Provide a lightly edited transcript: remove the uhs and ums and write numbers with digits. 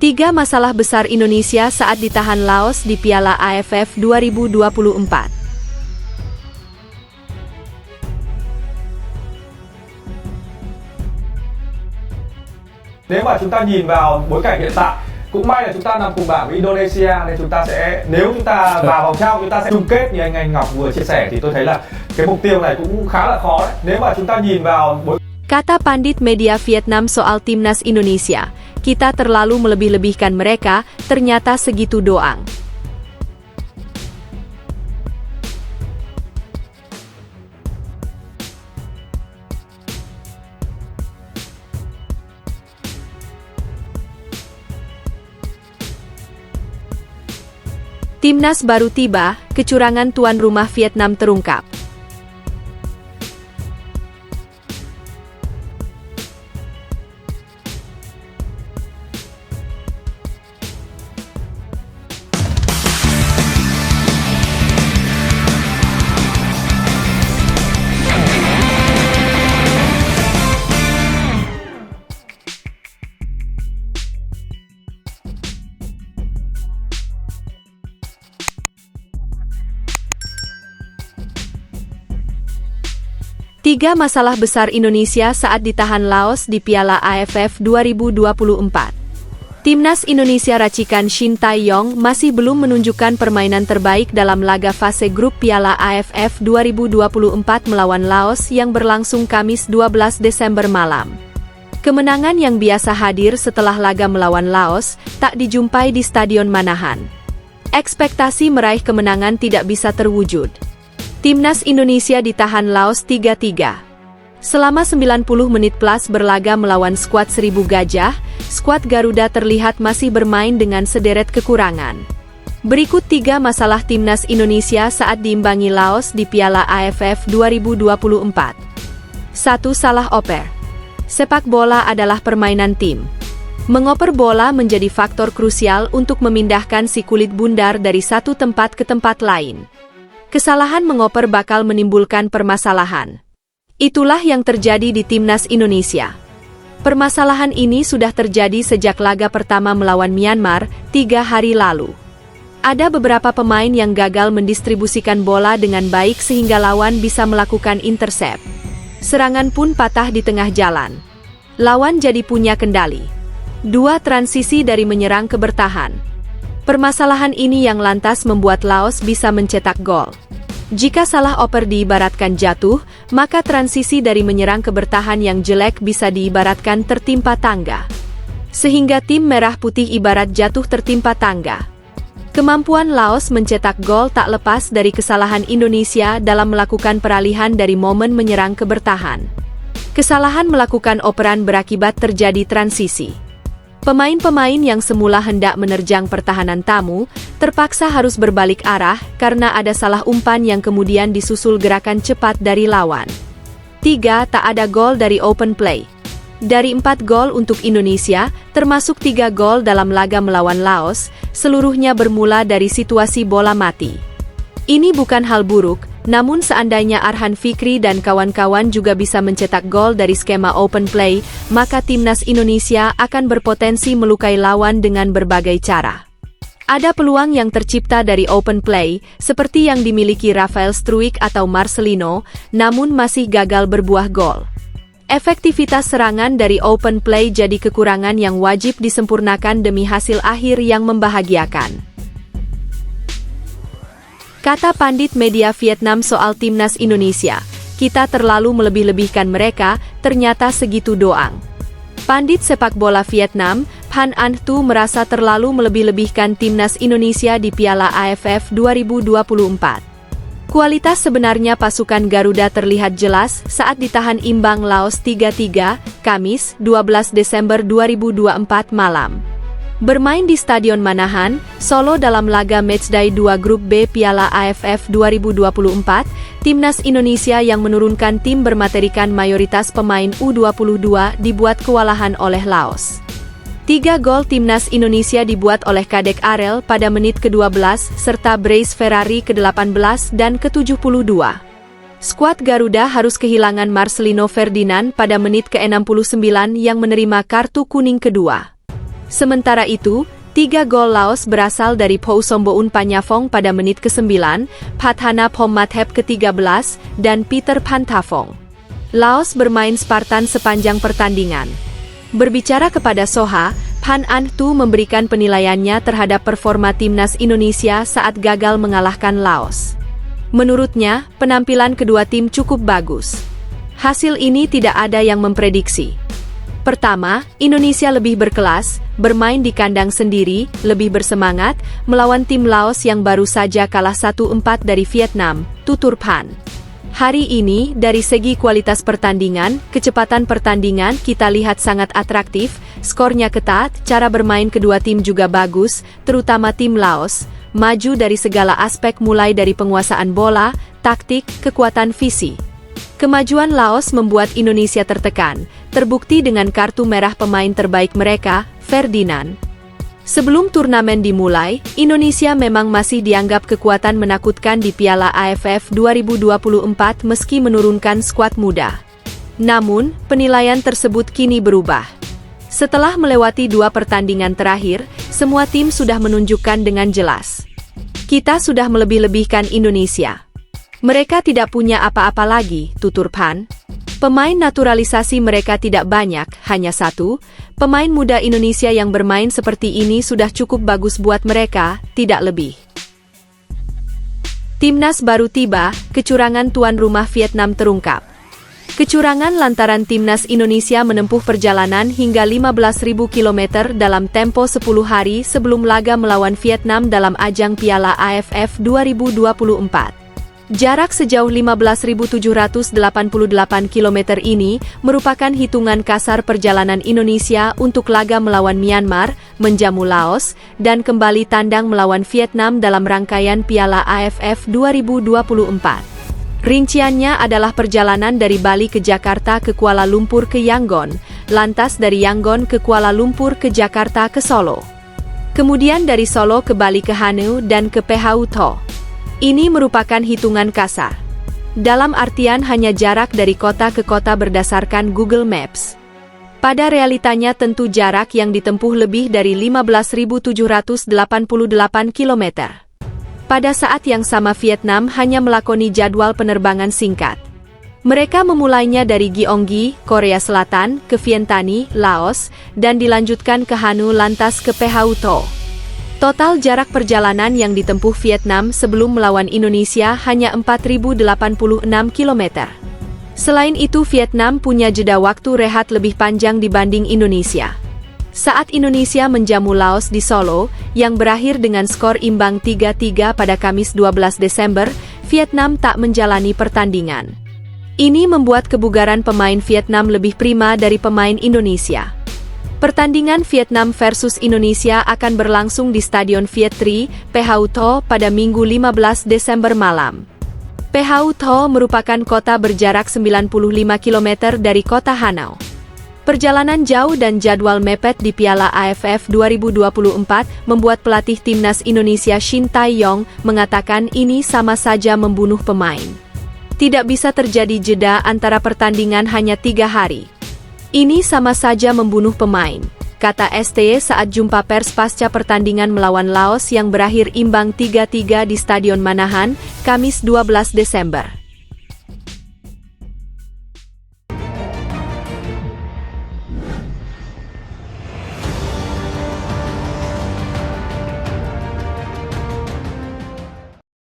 3 masalah besar Indonesia saat ditahan Laos di Piala AFF 2024. Nếu mà chúng ta nhìn vào bối cảnh hiện tại, cũng may là chúng ta nằm cùng bảng với Indonesia nên chúng ta sẽ, nếu chúng ta vào vòng trong chúng ta sẽ chung kết như anh Ngọc vừa chia sẻ, thì tôi thấy là cái mục tiêu này cũng khá là khó đấy. Nếu mà chúng ta nhìn vào Kata pandit media Vietnam soal timnas Indonesia, kita terlalu melebih-lebihkan mereka, ternyata segitu doang. Timnas baru tiba, kecurangan tuan rumah Vietnam terungkap. Tiga masalah besar Indonesia saat ditahan Laos di Piala AFF 2024. Timnas Indonesia racikan Shin Tae-yong masih belum menunjukkan permainan terbaik dalam laga fase grup Piala AFF 2024 melawan Laos yang berlangsung Kamis 12 Desember malam. Kemenangan yang biasa hadir setelah laga melawan Laos tak dijumpai di Stadion Manahan. Ekspektasi meraih kemenangan tidak bisa terwujud. Timnas Indonesia ditahan Laos 3-3. Selama 90 menit plus berlaga melawan skuad Seribu Gajah, skuad Garuda terlihat masih bermain dengan sederet kekurangan. Berikut 3 masalah Timnas Indonesia saat diimbangi Laos di Piala AFF 2024. 1. Salah oper. Sepak bola adalah permainan tim. Mengoper bola menjadi faktor krusial untuk memindahkan si kulit bundar dari satu tempat ke tempat lain. Kesalahan mengoper bakal menimbulkan permasalahan. Itulah yang terjadi di Timnas Indonesia. Permasalahan ini sudah terjadi sejak laga pertama melawan Myanmar 3 hari lalu. Ada beberapa pemain yang gagal mendistribusikan bola dengan baik sehingga lawan bisa melakukan intercept. Serangan pun patah di tengah jalan. Lawan jadi punya kendali. 2. Transisi dari menyerang ke bertahan. Permasalahan ini yang lantas membuat Laos bisa mencetak gol. Jika salah oper diibaratkan jatuh, maka transisi dari menyerang ke bertahan yang jelek bisa diibaratkan tertimpa tangga. Sehingga tim merah putih ibarat jatuh tertimpa tangga. Kemampuan Laos mencetak gol tak lepas dari kesalahan Indonesia dalam melakukan peralihan dari momen menyerang ke bertahan. Kesalahan melakukan operan berakibat terjadi transisi. Pemain-pemain yang semula hendak menerjang pertahanan tamu, terpaksa harus berbalik arah karena ada salah umpan yang kemudian disusul gerakan cepat dari lawan. 3. Tak ada gol dari open play. Dari 4 gol untuk Indonesia, termasuk 3 gol dalam laga melawan Laos, seluruhnya bermula dari situasi bola mati. Ini bukan hal buruk, namun seandainya Arhan Fikri dan kawan-kawan juga bisa mencetak gol dari skema open play, maka Timnas Indonesia akan berpotensi melukai lawan dengan berbagai cara. Ada peluang yang tercipta dari open play, seperti yang dimiliki Rafael Struijk atau Marcelino, namun masih gagal berbuah gol. Efektivitas serangan dari open play jadi kekurangan yang wajib disempurnakan demi hasil akhir yang membahagiakan. Kata pandit media Vietnam soal Timnas Indonesia, kita terlalu melebih-lebihkan mereka, ternyata segitu doang. Pandit sepak bola Vietnam, Phan Anh Tu merasa terlalu melebih-lebihkan Timnas Indonesia di Piala AFF 2024. Kualitas sebenarnya pasukan Garuda terlihat jelas saat ditahan imbang Laos 3-3, Kamis, 12 Desember 2024 malam. Bermain di Stadion Manahan, Solo dalam laga Matchday 2 Grup B Piala AFF 2024, Timnas Indonesia yang menurunkan tim bermaterikan mayoritas pemain U22 dibuat kewalahan oleh Laos. 3 gol Timnas Indonesia dibuat oleh Kadek Arel pada menit ke-12, serta Brace Ferrari ke-18 dan ke-72. Skuad Garuda harus kehilangan Marcelino Ferdinand pada menit ke-69 yang menerima kartu kuning kedua. Sementara itu, 3 gol Laos berasal dari Pousomboun Panyafong pada menit ke-9, Phathana Phommathep ke-13, dan Peter Pantafong. Laos bermain Spartan sepanjang pertandingan. Berbicara kepada Soha, Phan Anh Tu memberikan penilaiannya terhadap performa timnas Indonesia saat gagal mengalahkan Laos. Menurutnya, penampilan kedua tim cukup bagus. Hasil ini tidak ada yang memprediksi. Pertama, Indonesia lebih berkelas, bermain di kandang sendiri, lebih bersemangat, melawan tim Laos yang baru saja kalah 1-4 dari Vietnam, tutur Phan. Hari ini, dari segi kualitas pertandingan, kecepatan pertandingan kita lihat sangat atraktif, skornya ketat, cara bermain kedua tim juga bagus, terutama tim Laos, maju dari segala aspek mulai dari penguasaan bola, taktik, kekuatan visi. Kemajuan Laos membuat Indonesia tertekan, terbukti dengan kartu merah pemain terbaik mereka, Ferdinand. Sebelum turnamen dimulai, Indonesia memang masih dianggap kekuatan menakutkan di Piala AFF 2024 meski menurunkan skuad muda. Namun, penilaian tersebut kini berubah. Setelah melewati 2 pertandingan terakhir, semua tim sudah menunjukkan dengan jelas. Kita sudah melebih-lebihkan Indonesia. Mereka tidak punya apa-apa lagi, tutur Phan. Pemain naturalisasi mereka tidak banyak, hanya 1. Pemain muda Indonesia yang bermain seperti ini sudah cukup bagus buat mereka, tidak lebih. Timnas baru tiba, kecurangan tuan rumah Vietnam terungkap. Kecurangan lantaran timnas Indonesia menempuh perjalanan hingga 15.000 km dalam tempo 10 hari sebelum laga melawan Vietnam dalam ajang Piala AFF 2024. Jarak sejauh 15.788 km ini merupakan hitungan kasar perjalanan Indonesia untuk laga melawan Myanmar, menjamu Laos, dan kembali tandang melawan Vietnam dalam rangkaian Piala AFF 2024. Rinciannya adalah perjalanan dari Bali ke Jakarta ke Kuala Lumpur ke Yangon, lantas dari Yangon ke Kuala Lumpur ke Jakarta ke Solo. Kemudian dari Solo ke Bali ke Hanoi dan ke Phu Tho. Ini merupakan hitungan kasar. Dalam artian hanya jarak dari kota ke kota berdasarkan Google Maps. Pada realitanya tentu jarak yang ditempuh lebih dari 15.788 km. Pada saat yang sama Vietnam hanya melakoni jadwal penerbangan singkat. Mereka memulainya dari Gyeonggi, Korea Selatan, ke Vientiane, Laos, dan dilanjutkan ke Hanoi lantas ke Phu Tho. Total jarak perjalanan yang ditempuh Vietnam sebelum melawan Indonesia hanya 4.086 km. Selain itu Vietnam punya jeda waktu rehat lebih panjang dibanding Indonesia. Saat Indonesia menjamu Laos di Solo, yang berakhir dengan skor imbang 3-3 pada Kamis 12 Desember, Vietnam tak menjalani pertandingan. Ini membuat kebugaran pemain Vietnam lebih prima dari pemain Indonesia. Pertandingan Vietnam versus Indonesia akan berlangsung di Stadion Viet Tri, Phu Tho pada Minggu 15 Desember malam. Phu Tho merupakan kota berjarak 95 km dari kota Hanau. Perjalanan jauh dan jadwal mepet di Piala AFF 2024 membuat pelatih timnas Indonesia Shin Tae-yong mengatakan ini sama saja membunuh pemain. Tidak bisa terjadi jeda antara pertandingan hanya 3 hari. Ini sama saja membunuh pemain, kata STY saat jumpa pers pasca pertandingan melawan Laos yang berakhir imbang 3-3 di Stadion Manahan, Kamis 12 Desember.